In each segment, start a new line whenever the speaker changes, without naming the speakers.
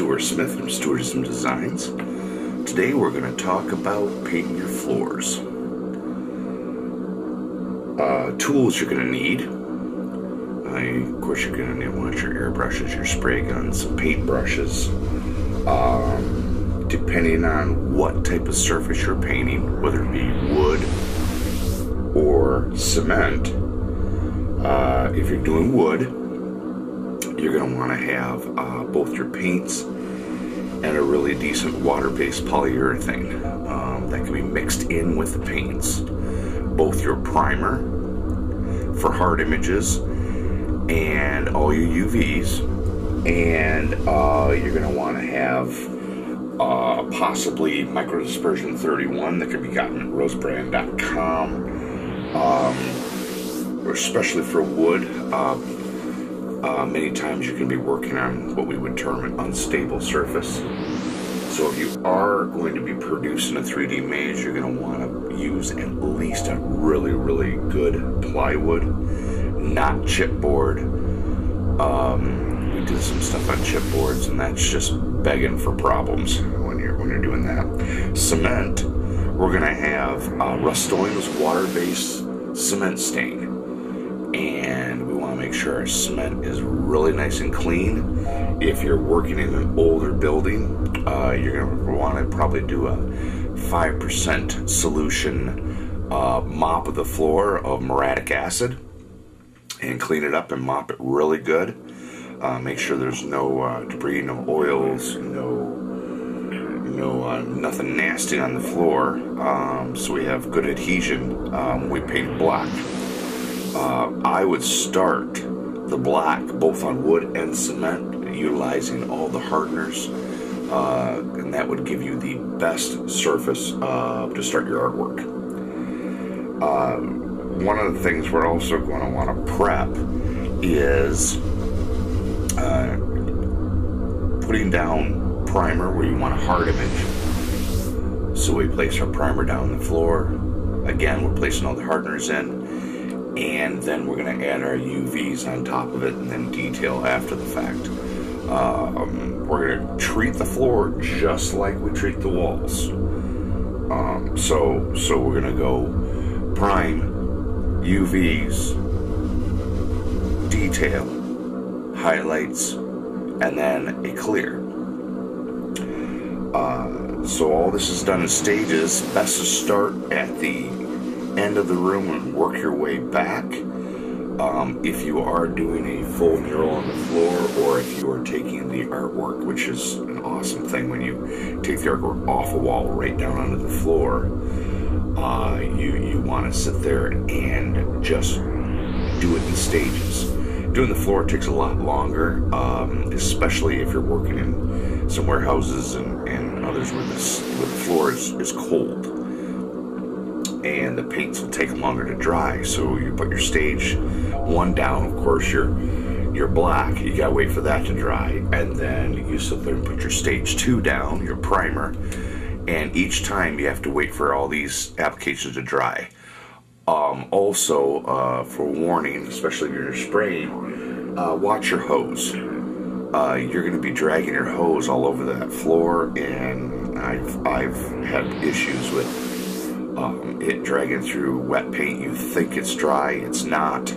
Stuart Smith from STUARTIZM Designs. Today we're going to talk about painting your floors. Tools you're going to need. Of course, you're going to want your airbrushes, your spray guns, some paint brushes. Depending on what type of surface you're painting, whether it be wood or cement. If you're doing wood, you're going to want to have both your paints and a really decent water-based polyurethane that can be mixed in with the paints. Both your primer for hard images and all your UVs, and you're going to want to have possibly microdispersion 31 that can be gotten at rosebrand.com, especially for wood. Many times you can be working on what we would term an unstable surface. So if you are going to be producing a 3D image, you're going to want to use at least a really good plywood, not chipboard. We did some stuff on chipboards, and that's just begging for problems when you're doing that. Cement, we're going to have Rust-Oleum's water-based cement stain. And we want to make sure our cement is really nice and clean. If you're working in an older building, you're going to want to probably do a 5% solution mop of the floor of muriatic acid and clean it up and mop it really good. Make sure there's no debris, no oils, nothing nasty on the floor, so we have good adhesion when we paint black. I would start the black both on wood and cement, utilizing all the hardeners, and that would give you the best surface to start your artwork. One of the things we're also going to want to prep is putting down primer where you want a hard image. So we place our primer down the floor. Again, we're placing all the hardeners in. And then we're going to add our UVs on top of it and then detail after the fact. We're going to treat the floor just like we treat the walls. So we're going to go prime, UVs, detail, highlights, and then a clear. So all this is done in stages. Best to start at the end of the room and work your way back. If you are doing a full mural on the floor, or if you are taking the artwork, which is an awesome thing when you take the artwork off a wall right down onto the floor, you want to sit there and just do it in stages. Doing the floor takes a lot longer, especially if you're working in some warehouses and others where the floor is cold. And the paints will take longer to dry. So you put your stage 1 down, of course your black, you gotta wait for that to dry, and then you sit there and put your stage 2 down, your primer, and each time you have to wait for all these applications to dry. Also, for warning, especially if you're spraying, watch your hose. You're gonna be dragging your hose all over that floor, and I've had issues with it dragging through wet paint. You think it's dry, it's not.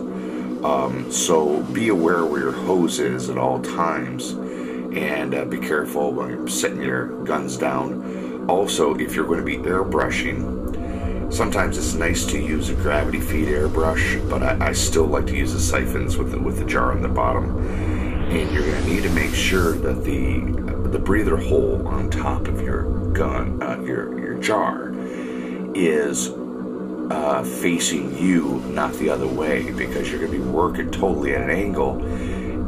So be aware where your hose is at all times, and be careful when you're setting your guns down. Also, if you're going to be airbrushing, sometimes it's nice to use a gravity feed airbrush, but I still like to use the siphons with the jar on the bottom. And you're going to need to make sure that the breather hole on top of your gun, your jar, is facing you, not the other way, because you're going to be working totally at an angle,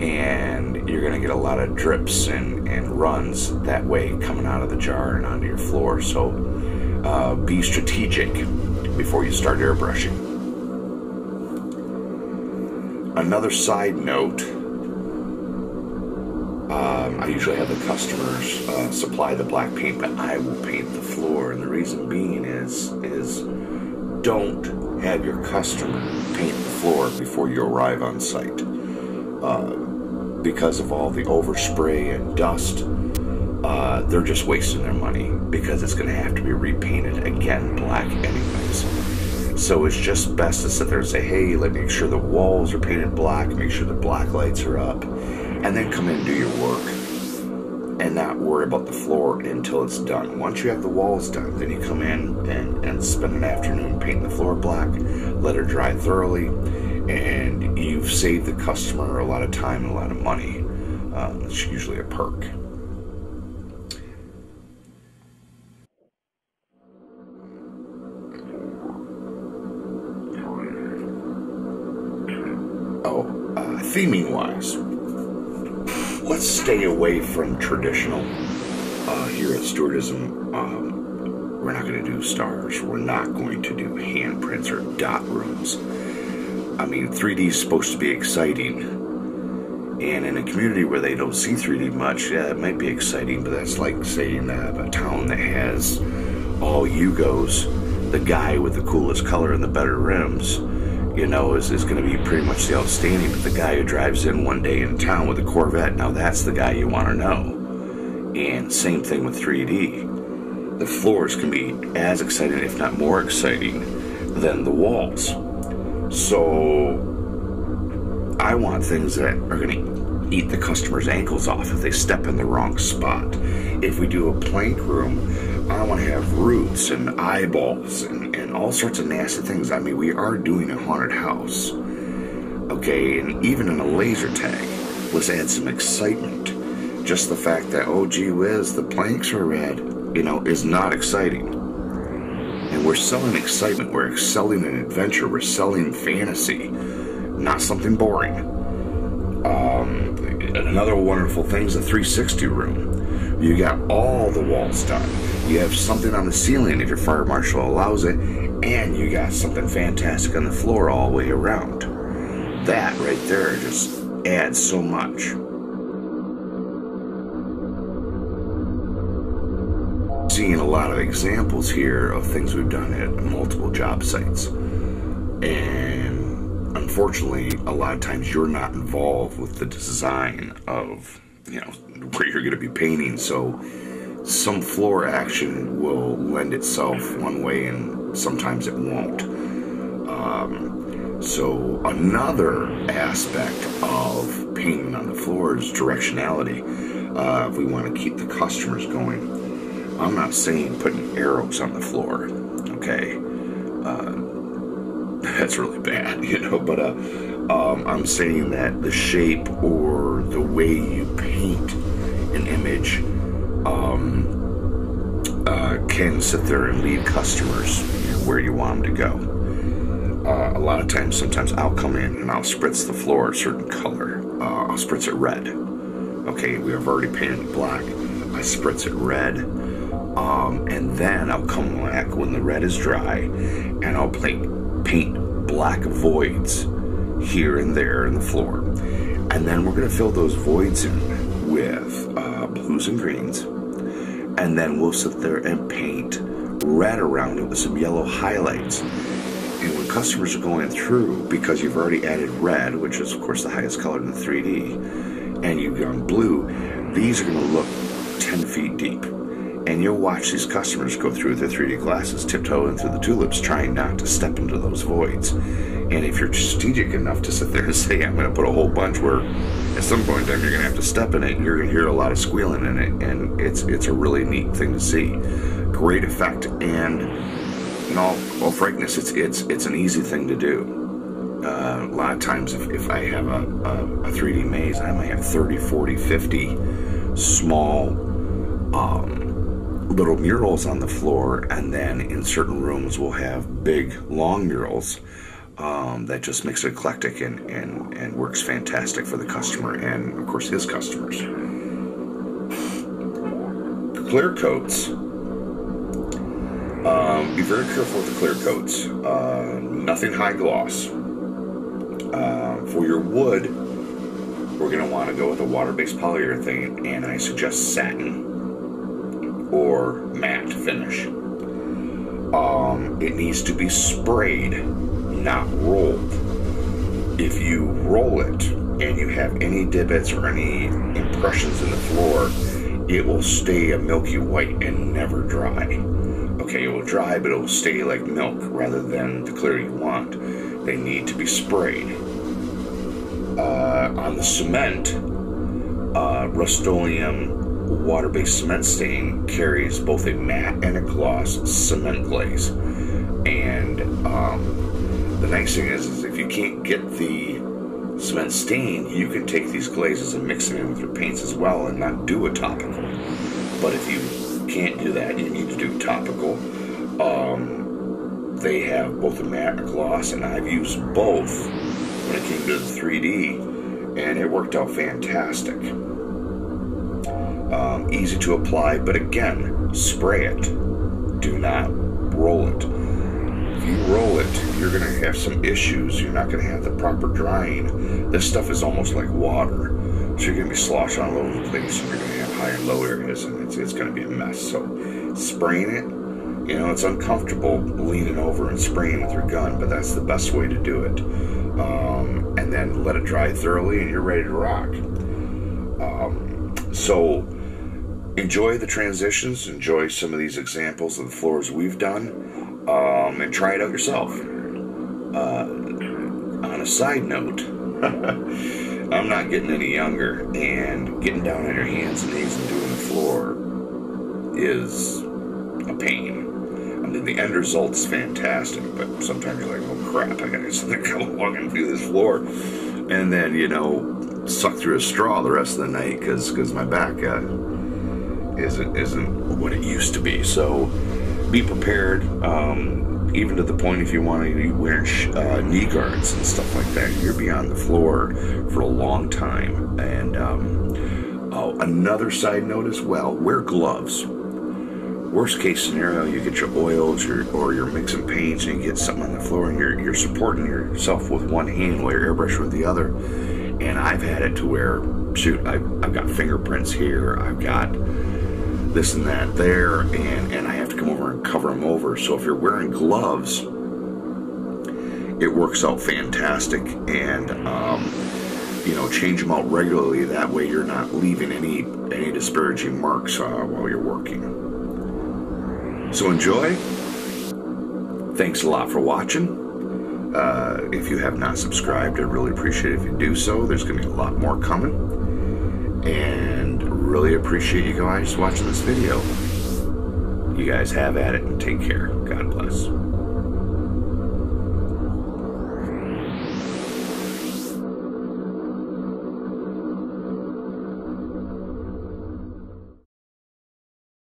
and you're going to get a lot of drips and runs that way coming out of the jar and onto your floor. So be strategic before you start airbrushing. Another side note, I usually have the customers supply the black paint, but I will paint the floor, and the reason being is don't have your customer paint the floor before you arrive on site. Because of all the overspray and dust, they're just wasting their money because it's going to have to be repainted again black anyways. So it's just best to sit there and say, hey, let me make sure the walls are painted black, make sure the black lights are up, and then come in and do your work and not worry about the floor until it's done. Once you have the walls done, then you come in and spend an afternoon painting the floor black, let it dry thoroughly, and you've saved the customer a lot of time and a lot of money. It's usually a perk. Theming wise, let's stay away from traditional. Here at STUARTIZM, we're not going to do stars. We're not going to do handprints or dot rooms. I mean, 3D is supposed to be exciting, and in a community where they don't see 3D much, yeah, it might be exciting, but that's like saying a town that has all Yugos, the guy with the coolest color and the better rims, you know, is going to be pretty much the outstanding, but the guy who drives in one day in town with a Corvette, now that's the guy you want to know. And same thing with 3D. The floors can be as exciting, if not more exciting, than the walls. So I want things that are going to eat the customer's ankles off if they step in the wrong spot. If we do a plank room, I want to have roots and eyeballs and all sorts of nasty things. I mean, we are doing a haunted house, okay? And even in a laser tag, let's add some excitement. Just the fact that, oh gee whiz, the planks are red, you know, is not exciting. And we're selling excitement, we're selling an adventure, we're selling fantasy, not something boring. Another wonderful thing is the 360 room. You got all the walls done. You have something on the ceiling if your fire marshal allows it, and you got something fantastic on the floor all the way around. That right there just adds so much. Seeing a lot of examples here of things we've done at multiple job sites, and unfortunately a lot of times you're not involved with the design of, you know, where you're going to be painting, so some floor action will lend itself one way and sometimes it won't. So another aspect of painting on the floor is directionality. If we want to keep the customers going, I'm not saying putting arrows on the floor, okay? That's really bad, you know, but I'm saying that the shape or the way you paint an image can sit there and lead customers, you know, where you want them to go. A lot of times, sometimes I'll come in and I'll spritz the floor a certain color. I'll spritz it red. Okay, we have already painted it black. I spritz it red. And then I'll come back when the red is dry and I'll paint black voids here and there in the floor. And then we're going to fill those voids in with blues and greens. And then we'll sit there and paint red around it with some yellow highlights. And when customers are going through, because you've already added red, which is of course the highest color in the 3D, and you've gone blue, these are going to look 10 feet deep. And you'll watch these customers go through their 3D glasses, tiptoeing through the tulips, trying not to step into those voids. And if you're strategic enough to sit there and say, I'm going to put a whole bunch where at some point in time you're going to have to step in it, and you're going to hear a lot of squealing in it, and it's a really neat thing to see. Great effect, and in all frankness, it's an easy thing to do. A lot of times if I have a 3D maze, I might have 30, 40, 50 small little murals on the floor, and then in certain rooms we'll have big long murals that just makes it eclectic and works fantastic for the customer and of course his customers. Clear coats, be very careful with the clear coats. Nothing high gloss. For your wood, we're going to want to go with a water-based polyurethane, and I suggest satin or matte finish. It needs to be sprayed, not rolled. If you roll it and you have any divots or any impressions in the floor, it will stay a milky white and never dry. Okay, it will dry, but it will stay like milk rather than the clear you want. They need to be sprayed. On the cement, Rust-Oleum water-based cement stain carries both a matte and a gloss cement glaze. And the nice thing is if you can't get the cement stain, you can take these glazes and mix them in with your paints as well and not do a topical. But if you can't do that, you need to do topical. They have both a matte and a gloss, and I've used both when it came to the 3D, and it worked out fantastic. Easy to apply, but again, spray it. Do not roll it. If you roll it, you're going to have some issues. You're not going to have the proper drying. This stuff is almost like water, so you're going to be sloshing all over the place, and you're going to have high and low areas, and it's going to be a mess. So spraying it, you know, it's uncomfortable leaning over and spraying with your gun, but that's the best way to do it. And then let it dry thoroughly, and you're ready to rock. So enjoy the transitions, enjoy some of these examples of the floors we've done, and try it out yourself. On a side note, I'm not getting any younger, and getting down on your hands and knees and doing the floor is a pain. I mean, the end result's fantastic, but sometimes you're like, oh crap, I gotta sit there walking through this floor, and then, you know, suck through a straw the rest of the night because my back isn't what it used to be. So be prepared, even to the point if you want to wear knee guards and stuff like that. You're beyond the floor for a long time. And another side note as well, wear gloves. Worst case scenario, you get your oils or you're mixing paints and you get something on the floor and you're supporting yourself with one hand while you're airbrushing with the other. And I've had it to where, shoot, I've got fingerprints here, I've got this and that there, and I have to come over and cover them over. So if you're wearing gloves, it works out fantastic. And you know, change them out regularly. That way you're not leaving any disparaging marks while you're working. So enjoy. Thanks a lot for watching. If you have not subscribed, I'd really appreciate it if you do so. There's going to be a lot more coming. And really appreciate you guys watching this video. You guys have at it and take care. God